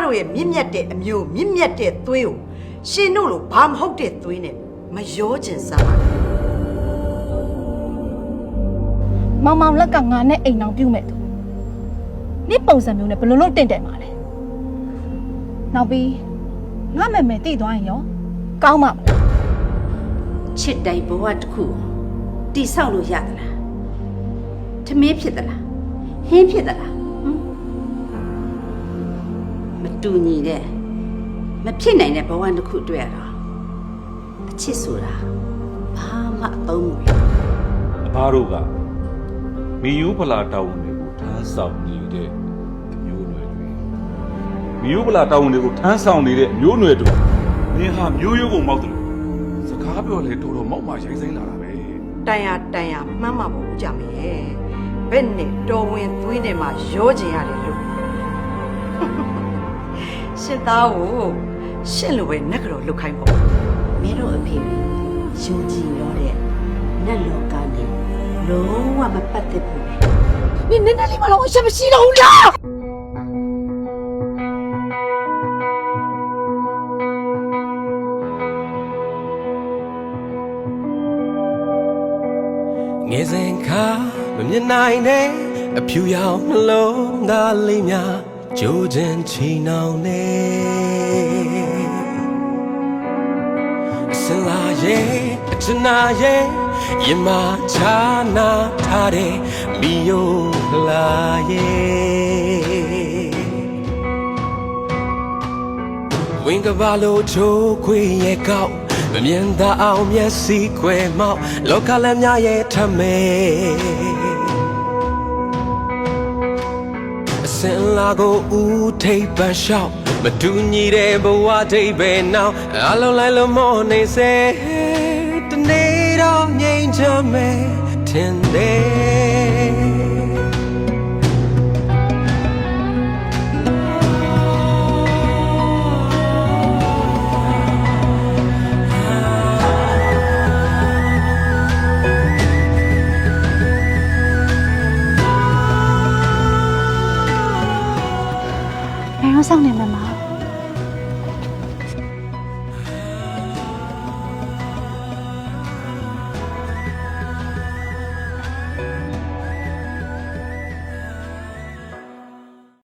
တို့ရဲ့မြင့်မြတ်တဲ့အမျိုးမြင့်မြတ်တဲ့သွေးကိုရှင်တို့လိုဘာမဟုတ်တဲ့သွေးနဲ့မရောကျင်စားပါဘူးမောင်မောင်လက်ကငါနဲ့အိမ်အောင်ပြုတ်မဲ့သူနေ့ပုံစံမျိုးနဲ့ဘယ်လိုလုပ်တင့်တယ်မှာလဲနောက်ပြီးငါမယ်မယ်တိသွားရင်ရောကောင်းမှာမလားချစ်တိုင်ဘဝတစ်ခုတိဆောက်လို့ရသလားထမင်းဖြစ်သလားဟင်းဖြစ်သလားမတူညီတဲ့မဖြစ်နိုင်တဲ့ဘဝတစ်ခုတွေ့ရတော့အချစ်ဆိုတာဘာမှအသုံးမဝင်အဘတို့ကမီယူဖလာတောင်းတွေကိုထမ်းဆောင်နေတဲ့အမျိုးနွယ်တွေမီယူဖလာတောင်းတွေကိုထမ်းဆောင်နေတဲ့အမျိုးနွယ်တွေမင်းဟာမျိုးရိုးကုန်မောက်တယ်စကားပြောလေတော်တော်မောက်မှရိုင်းစိမ့်လာတာပဲတန်ရမှန်းမှာမဟုတ်ကြမယ်ဘယ်နဲ့တော်ဝင်သွေးနဲ့မှရောကျင်ရတယ်လို့ရှစ်သားကိုရှစ်လိုပဲနက်ကြော်လုတ်ခိုင်းပေါ့မင်းတို့အဖေကိုယုံကြည်ရောတဲ့နတ်လောကနဲ့လုံးဝမပတ်သက်ဘူးနင်နည်းနည်းလေးမလို့အချက်မရှိတော့ဘူးလားငယ်စဉ်ခါမမြင်နိုင်တဲ့အဖြူရောင်နှလုံးသားလေးများကြိုးချင်ချီနှောင်နေအစင်လာရဲ့အချနာရဲ့ရင်မချာနာထားတဲ့မိယိုလာရဲ့ဝင်းကဘာလို့ချိုးခွေရဲ့ကောက်မမြင်သာအောင်မျက်စိခွဲမောက်လောကလည်းများရဲ့ထမဲအစင်လာကိုဦးထိပ်ပန်းလျှောက်မတူညီတဲ့ဘဝတိတ်ပဲနောက်အလုံးလိုက်လို့မောနေစေတနေ့တော့ငြိမ်ချမ်းမယ်ထင်တယ်